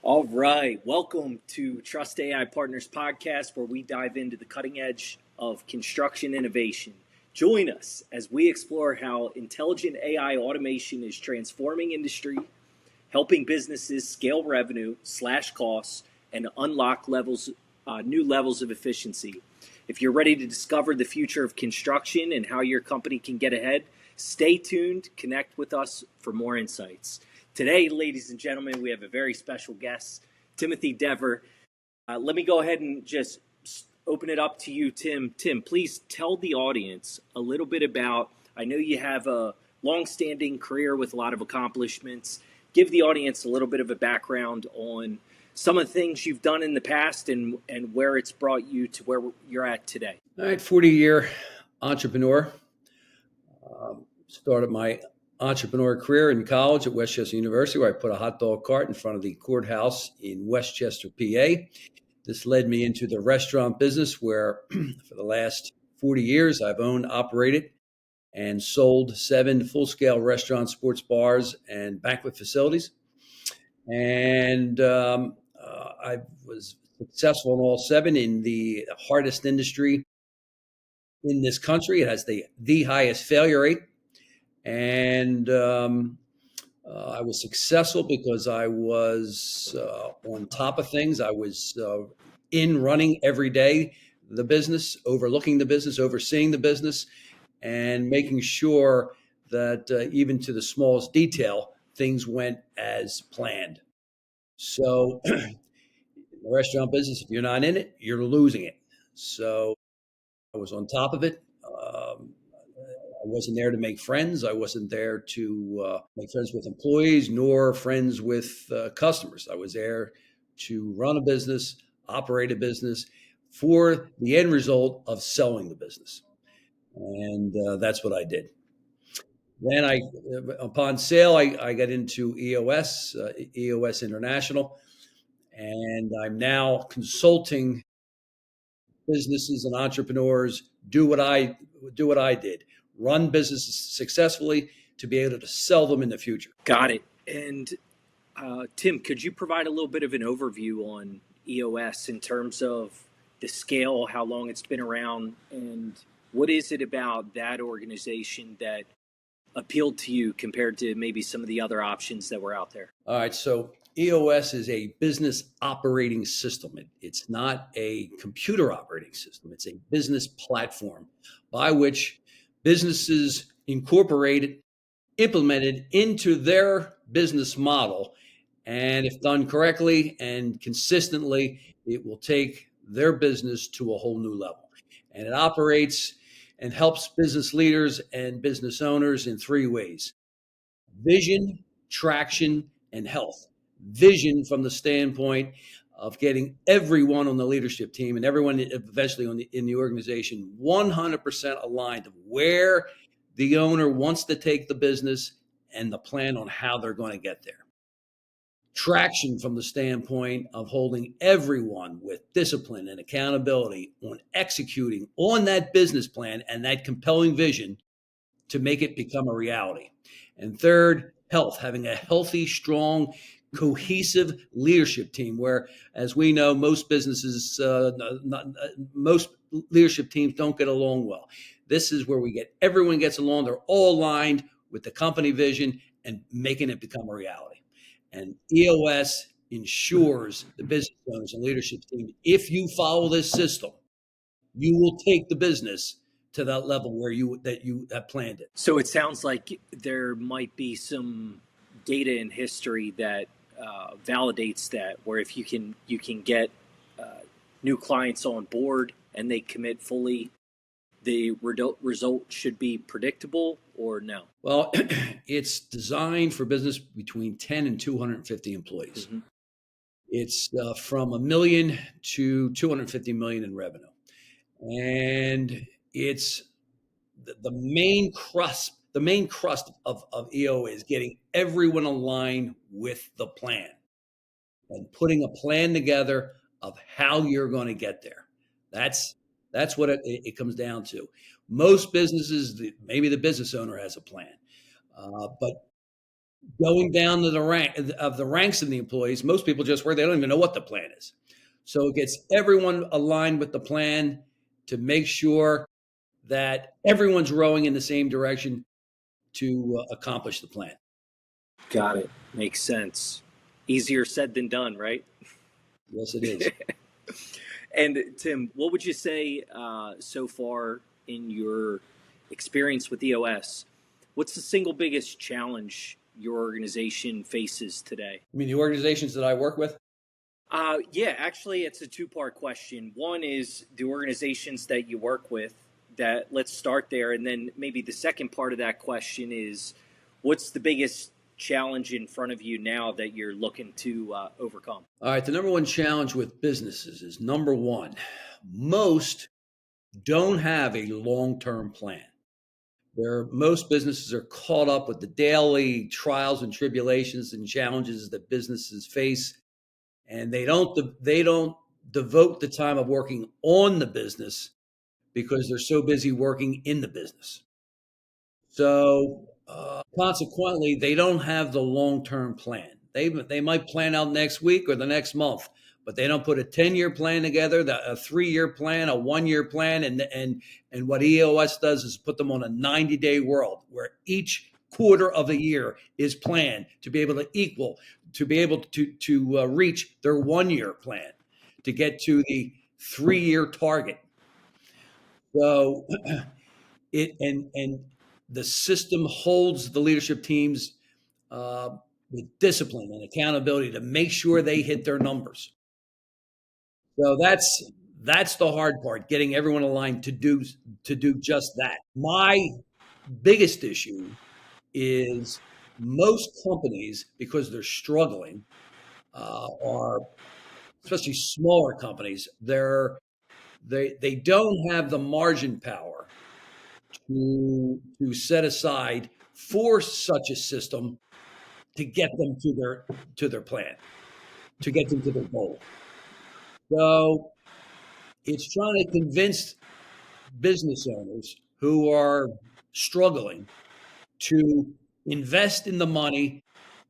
All right. Welcome to TrustAI Partners podcast, where we dive into the cutting edge of construction innovation. Join us as we explore how intelligent AI automation is transforming industry, helping businesses scale revenue, slash costs, and unlock new levels of efficiency. If you're ready to discover the future of construction and how your company can get ahead, stay tuned, connect with us for more insights. Today, ladies and gentlemen, we have a very special guest, Timothy Dever. Let me go ahead and just open it up to you, Tim. Tim, please tell the audience a little bit about, I know you have a long-standing career with a lot of accomplishments. Give the audience a little bit of a background on some of the things you've done in the past and where it's brought you to where you're at today. All right, 40-year entrepreneur. Started my entrepreneur career in college at Westchester University, where I put a hot dog cart in front of the courthouse in Westchester, PA. This led me into the restaurant business, where for the last 40 years, I've owned, operated, and sold 7 full-scale restaurants, sports bars, and banquet facilities. And I was successful in all 7 in the hardest industry in this country. It has the highest failure rate. And I was successful because I was on top of things. I was in running every day the business, overlooking the business, overseeing the business, and making sure that even to the smallest detail, things went as planned. So in the restaurant business, if you're not in it, you're losing it. So I was on top of it. I wasn't there to make friends. I wasn't there to make friends with employees, nor friends with customers. I was there to run a business, operate a business for the end result of selling the business. And that's what I did. Then upon sale, I got into EOS, EOS International, and I'm now consulting businesses and entrepreneurs do what I did. Run businesses successfully to be able to sell them in the future. Got it. And Tim, could you provide a little bit of an overview on EOS in terms of the scale, how long it's been around, and what is it about that organization that appealed to you compared to maybe some of the other options that were out there? All right. So EOS is a business operating system. It's not a computer operating system. It's a business platform by which businesses incorporated, implemented into their business model. And if done correctly and consistently, it will take their business to a whole new level. And it operates and helps business leaders and business owners in 3 ways: vision, traction, and health. Vision from the standpoint of getting everyone on the leadership team and everyone eventually in the organization 100% aligned of where the owner wants to take the business and the plan on how they're going to get there. Traction from the standpoint of holding everyone with discipline and accountability on executing on that business plan and that compelling vision to make it become a reality. And third, health, having a healthy, strong, cohesive leadership team where, as we know, most businesses, most leadership teams don't get along well. This is where everyone gets along. They're all aligned with the company vision and making it become a reality. And EOS ensures the business owners and leadership team, if you follow this system, you will take the business to that level where you have planned it. So it sounds like there might be some data in history that validates that, where if you can get new clients on board and they commit fully, the result should be predictable, or no? Well, it's designed for business between 10 and 250 employees. Mm-hmm. It's from $1 million to 250 million in revenue. And it's the main crust of EO is getting everyone aligned with the plan and putting a plan together of how you're going to get there. That's what it comes down to. Most businesses, maybe the business owner has a plan, but going down to the ranks of the employees, most people just work. They don't even know what the plan is. So it gets everyone aligned with the plan to make sure that everyone's rowing in the same direction to accomplish the plan. Got it. Makes sense. Easier said than done, right? Yes, it is. And Tim, what would you say so far in your experience with EOS? What's the single biggest challenge your organization faces today? I mean, the organizations that I work with? Yeah, actually, it's a two-part question. One is the organizations that you work with. That let's start there, and then maybe the second part of that question is, what's the biggest challenge in front of you now that you're looking to overcome? All right, the number one challenge with businesses is number one, most don't have a long-term plan. Most businesses are caught up with the daily trials and tribulations and challenges that businesses face, and they don't devote the time of working on the business because they're so busy working in the business. So consequently, they don't have the long-term plan. They might plan out next week or the next month, but they don't put a 10-year plan together, a 3-year plan, a 1-year plan, and what EOS does is put them on a 90-day world where each quarter of the year is planned to be able to reach their 1-year plan to get to the 3-year target. So and the system holds the leadership teams with discipline and accountability to make sure they hit their numbers. So that's the hard part, getting everyone aligned to do just that. My biggest issue is most companies, because they're struggling, are especially smaller companies. They don't have the margin power to set aside for such a system to get them to their plan, to get them to their goal. So it's trying to convince business owners who are struggling to invest in the money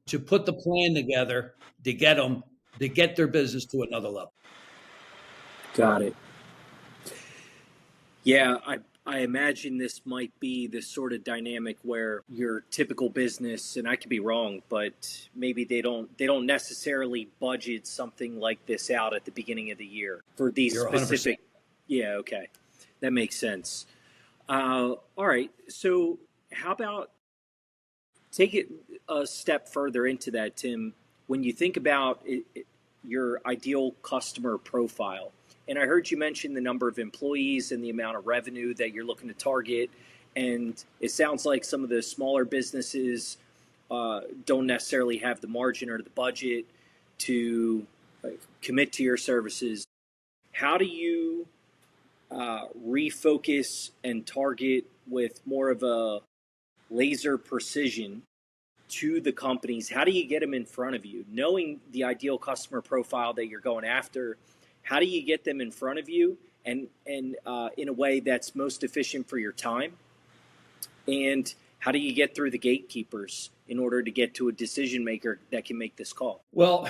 to put the plan together to get their business to another level. Got it. Yeah, I imagine this might be this sort of dynamic where your typical business, and I could be wrong, but maybe they don't necessarily budget something like this out at the beginning of the year for these You're 100%. specific. Yeah, okay, that makes sense. All right, so how about take it a step further into that, Tim? When you think about your ideal customer profile, and I heard you mention the number of employees and the amount of revenue that you're looking to target. And it sounds like some of the smaller businesses don't necessarily have the margin or the budget to commit to your services. How do you refocus and target with more of a laser precision to the companies? How do you get them in front of you? Knowing the ideal customer profile that you're going after, how do you get them in front of you and in a way that's most efficient for your time? And how do you get through the gatekeepers in order to get to a decision maker that can make this call? Well,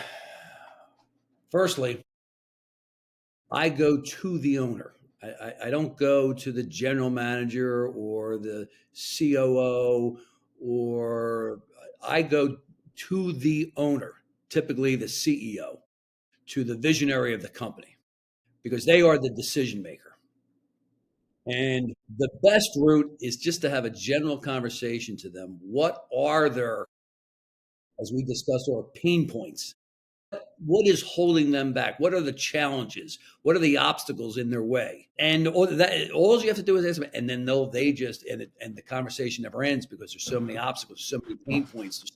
firstly, I go to the owner. I don't go to the general manager or the COO, or I go to the owner, typically the CEO, to the visionary of the company, because they are the decision maker. And the best route is just to have a general conversation to them. What are their, as we discussed, our pain points? What is holding them back? What are the challenges? What are the obstacles in their way? And all you have to do is ask them, and then and the conversation never ends because there's so many obstacles, so many pain points, there's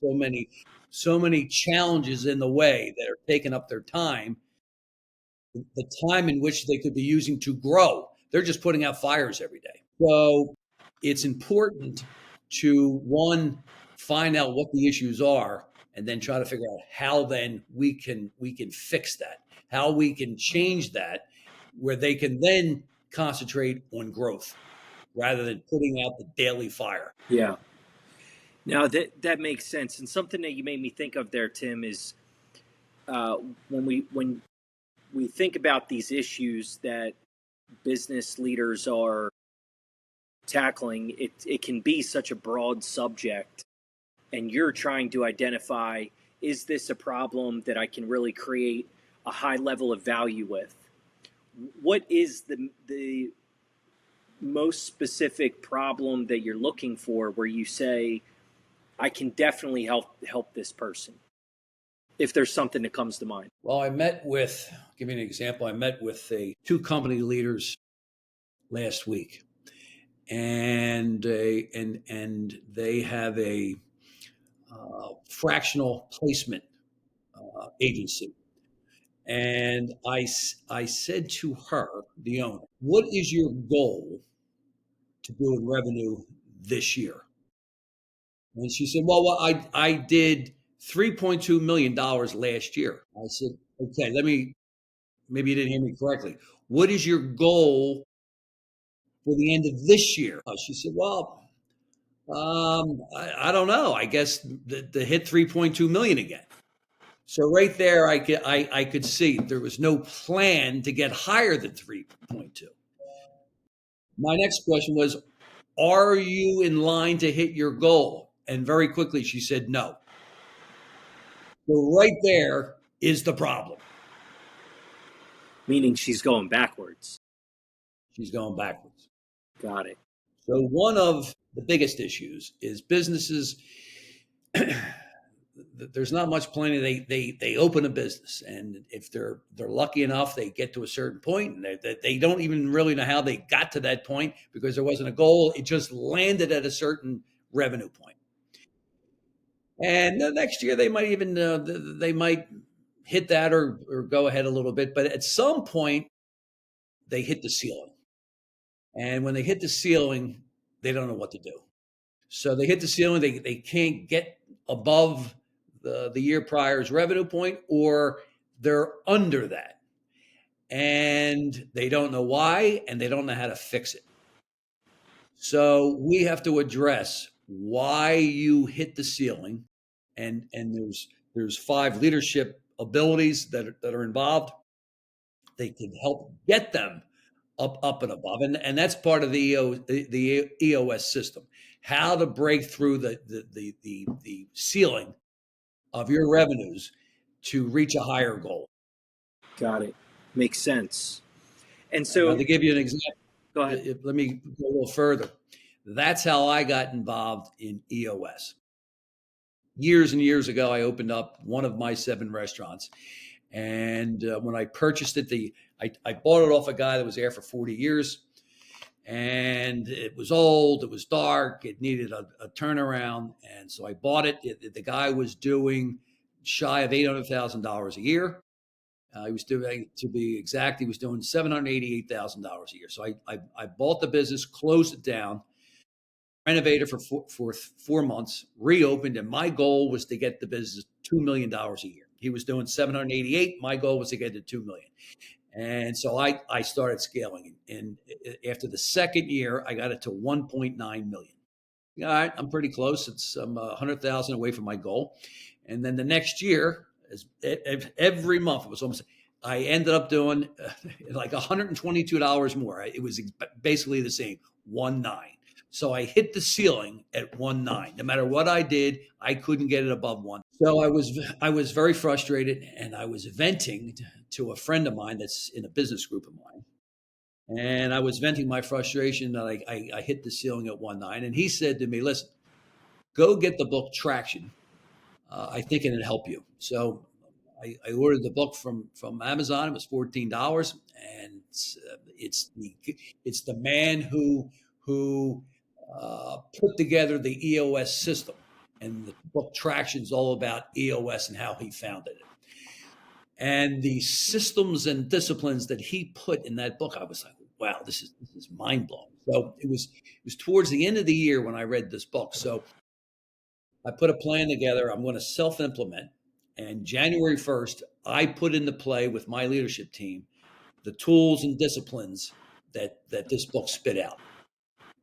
so many challenges in the way that are taking up their time, the time in which they could be using to grow. They're just putting out fires every day. So it's important to, one, find out what the issues are, and then try to figure out how then we can fix that, how we can change that, where they can then concentrate on growth rather than putting out the daily fire. Yeah. Now that makes sense. And something that you made me think of there, Tim, is uh, when we think about these issues that business leaders are tackling, it can be such a broad subject, and you're trying to identify, is this a problem that I can really create a high level of value with? What is the most specific problem that you're looking for where you say, I can definitely help this person, if there's something that comes to mind? Well, give you an example. I met with two company leaders last week, and they have a fractional placement agency. And I said to her, the owner, what is your goal to do in revenue this year? And she said, well, I did $3.2 million last year. I said, okay, maybe you didn't hear me correctly. What is your goal for the end of this year? She said, well, I don't know. I guess the hit 3.2 million again. So right there, I could see there was no plan to get higher than 3.2. My next question was, are you in line to hit your goal? And very quickly she said no. So right there is the problem. Meaning she's going backwards. She's going backwards. Got it. So one of the biggest issues is businesses. There's not much planning. They open a business, and if they're lucky enough, they get to a certain point, and they don't even really know how they got to that point because there wasn't a goal. It just landed at a certain revenue point. And the next year they might even they might hit that or go ahead a little bit, but at some point they hit the ceiling. And when they hit the ceiling, they don't know what to do. So they hit the ceiling. They can't get above the year prior's revenue point, or they're under that. And they don't know why, and they don't know how to fix it. So we have to address why you hit the ceiling. And there's 5 leadership abilities that are involved. They can help get them up and above, and that's part of the EOS system. How to break through the ceiling of your revenues to reach a higher goal. Got it. Makes sense. And Now, so, to give you an example, go ahead. let me go a little further. That's how I got involved in EOS. Years and years ago, I opened up one of my 7 restaurants. And when I purchased it, I bought it off a guy that was there for 40 years. And it was old, it was dark, it needed a turnaround. And so I bought it. The guy was doing shy of $800,000 a year. He was doing, to be exact, he was doing $788,000 a year. So I bought the business, closed it down, renovated for 4 months, reopened, and my goal was to get the business $2 million a year. He was doing 788. My goal was to get to 2 million. And so I started scaling. And after the second year, I got it to 1.9 million. All right, I'm pretty close. It's 100,000 away from my goal. And then the next year, every month, it was almost, I ended up doing like $122 more. It was basically the same, 1.9. So I hit the ceiling at 1.9. No matter what I did, I couldn't get it above 1. So I was very frustrated, and I was venting to a friend of mine that's in a business group of mine. And I was venting my frustration that I hit the ceiling at 1.9. And he said to me, listen, go get the book Traction. I think it'll help you. So I ordered the book from Amazon. It was $14. And it's the man who put together the EOS system. And the book Traction is all about EOS and how he founded it. And the systems and disciplines that he put in that book, I was like, wow, this is mind blowing. So it was towards the end of the year when I read this book. So I put a plan together. I'm going to self-implement. And January 1st, I put into play with my leadership team the tools and disciplines that this book spit out.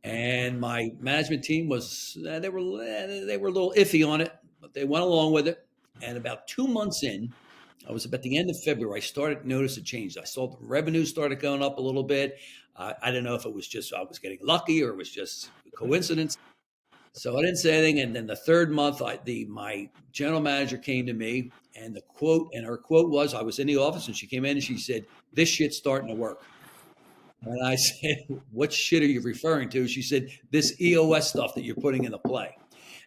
And my management team was they were a little iffy on it, but they went along with it. And about 2 months in, I was about the end of February, I started to notice a change. I saw the revenue started going up a little bit. I didn't know if it was just I was getting lucky or it was just a coincidence. So I didn't say anything. And then the third month, my general manager came to me, and her quote was, I was in the office, and she came in and she said, "This shit's starting to work." And I said, "What shit are you referring to?" She said, "This EOS stuff that you're putting into play."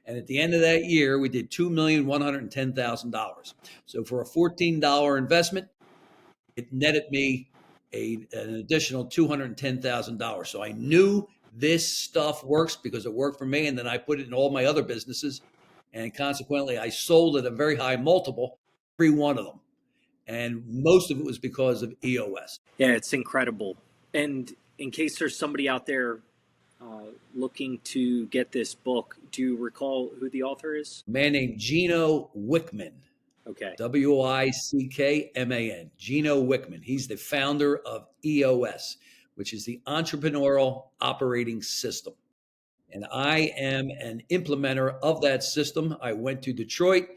And at the end of that year, we did $2,110,000. So for a $14 investment, it netted me an additional $210,000. So I knew this stuff works because it worked for me. And then I put it in all my other businesses. And consequently, I sold at a very high multiple, every one of them. And most of it was because of EOS. Yeah, it's incredible. And in case there's somebody out there looking to get this book, do you recall who the author is? A man named Gino Wickman. Okay. Wickman. Gino Wickman. He's the founder of EOS, which is the Entrepreneurial Operating System. And I am an implementer of that system. I went to Detroit,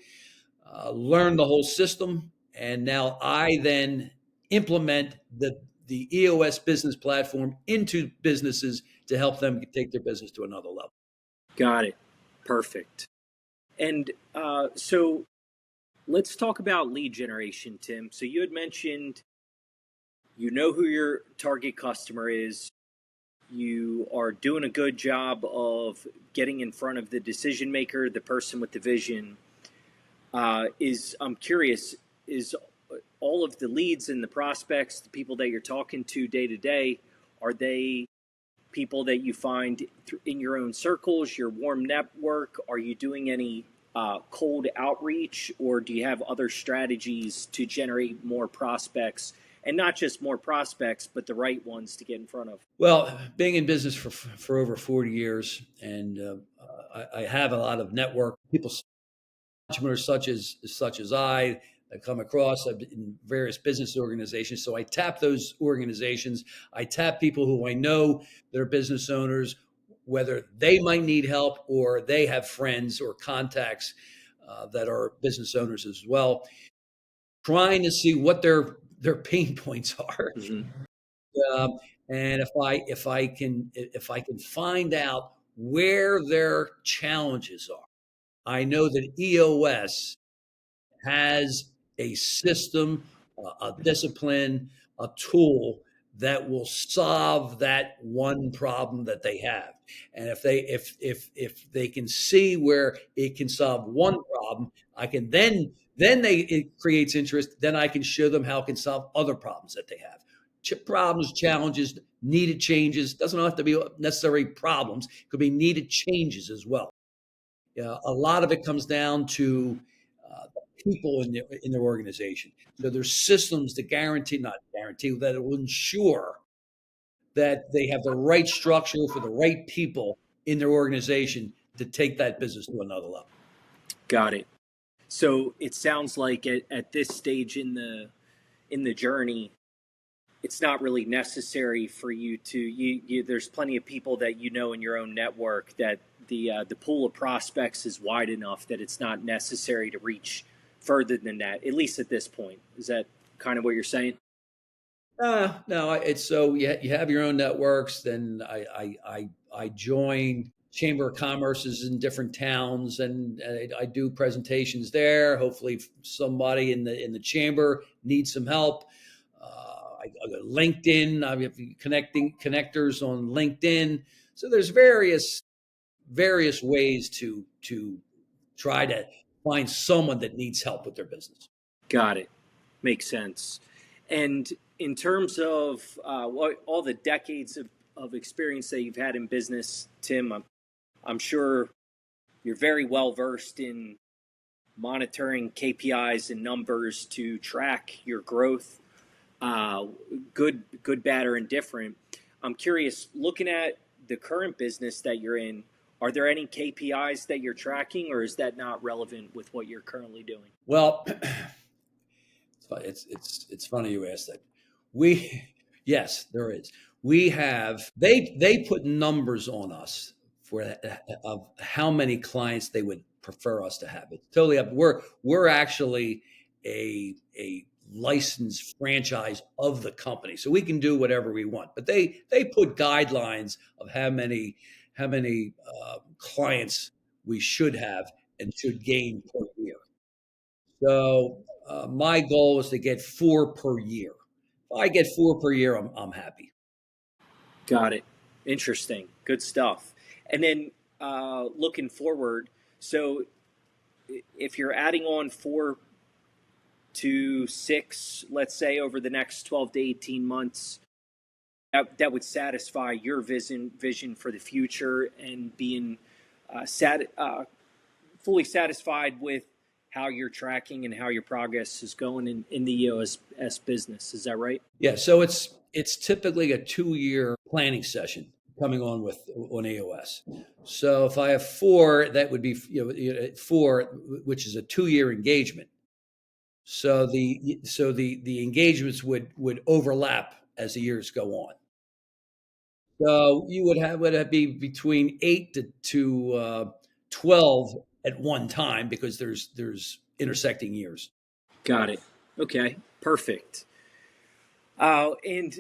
learned the whole system, and now I then implement the EOS business platform into businesses to help them take their business to another level. Got it. Perfect. And so let's talk about lead generation, Tim. So you had mentioned you know who your target customer is. You are doing a good job of getting in front of the decision maker, the person with the vision. I'm curious, is all of the leads and the prospects, the people that you're talking to day to day, are they people that you find in your own circles, your warm network? Are you doing any cold outreach, or do you have other strategies to generate more prospects? And not just more prospects, but the right ones to get in front of? Well, being in business for over 40 years, and I have a lot of network people, entrepreneurs such as I come across in various business organizations. So I tap those organizations. I tap people who I know that are business owners, whether they might need help or they have friends or contacts that are business owners as well, trying to see what their pain points are. Mm-hmm. And if I can find out where their challenges are, I know that EOS has a system, a discipline, a tool that will solve that one problem that they have. And if they can see where it can solve one problem, I can then it creates interest. Then I can show them how it can solve other problems that they have. Problems, challenges, needed changes. Doesn't have to be necessarily problems. It could be needed changes as well. A lot of it comes down to people in their organization. So there's systems to not guarantee, that it will ensure that they have the right structure for the right people in their organization to take that business to another level. Got it. So it sounds like at this stage in the journey, it's not really necessary for you to there's plenty of people that you know in your own network that the pool of prospects is wide enough that it's not necessary to reach further than that, at least at this point. Is that kind of what you're saying? No, it's so you have your own networks. Then I joined Chamber of Commerce's in different towns, and I do presentations there. Hopefully, somebody in the chamber needs some help. I go to LinkedIn. I have connectors on LinkedIn. So there's various ways to try to find someone that needs help with their business. Got it. Makes sense. And in terms of all the decades of experience that you've had in business, Tim, I'm sure you're very well versed in monitoring KPIs and numbers to track your growth, good, bad, or indifferent. I'm curious, looking at the current business that you're in, are there any KPIs that you're tracking, or is that not relevant with what you're currently doing? Well, it's funny you asked that. Yes, there is. We have they put numbers on us for of how many clients they would prefer us to have. It's totally up. We're actually a licensed franchise of the company, so we can do whatever we want. But they put guidelines of how many clients we should have and should gain per year. So my goal is to get four per year. If I get four per year, I'm happy. Got it. Interesting. Good stuff. And then looking forward, so if you're adding on 4 to 6, let's say over the next 12 to 18 months, that would satisfy your vision for the future and being fully satisfied with how you're tracking and how your progress is going in the EOS business. Is that right? Yeah. So it's typically a 2-year planning session coming on EOS. So if I have four, that would be four, which is a 2-year engagement. So the engagements would overlap as the years go on. So you would have be between 8 to 12 at one time because there's intersecting years. Got it. Okay. Perfect. And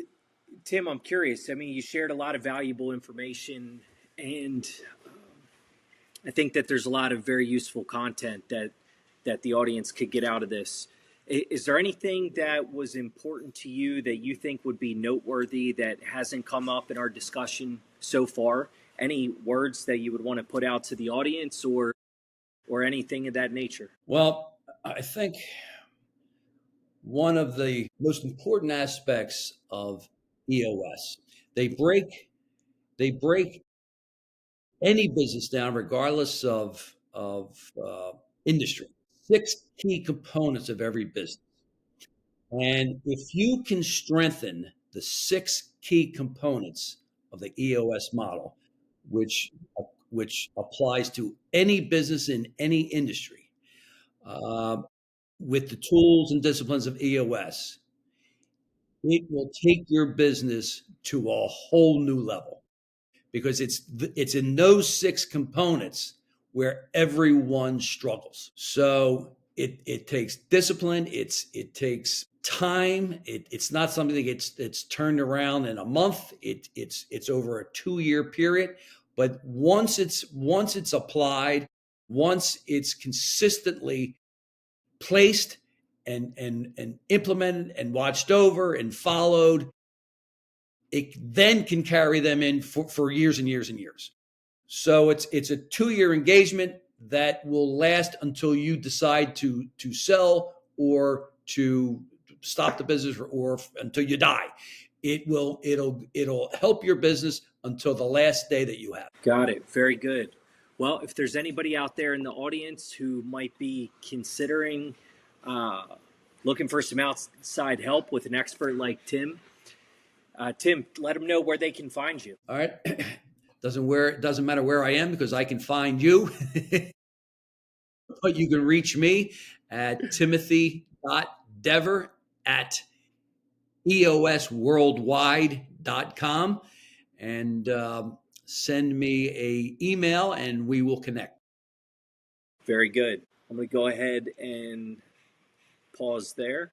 Tim, I'm curious. I mean, you shared a lot of valuable information, and I think that there's a lot of very useful content that the audience could get out of this. Is there anything that was important to you that you think would be noteworthy that hasn't come up in our discussion so far? Any words that you would want to put out to the audience or anything of that nature? Well, I think one of the most important aspects of EOS, they break any business down, regardless of industry. 6 key components of every business. And if you can strengthen the 6 key components of the EOS model, which which applies to any business in any industry, uh, with the tools and disciplines of EOS, it will take your business to a whole new level because it's in those 6 components where everyone struggles. So it takes discipline. It takes time. It's not something that it's turned around in a month. It's over a 2-year period. But once it's applied, once it's consistently placed and implemented and watched over and followed, it then can carry them in for years and years and years. So it's a 2-year engagement that will last until you decide to sell or to stop the business or until you die. It'll help your business until the last day that you have. Got it. Very good. Well, if there's anybody out there in the audience who might be considering looking for some outside help with an expert like Tim, Tim, let them know where they can find you. All right. Doesn't matter where I am because I can find you. But you can reach me at timothy.dever@eosworldwide.com and send me a email and we will connect. Very good. I'm going to go ahead and pause there.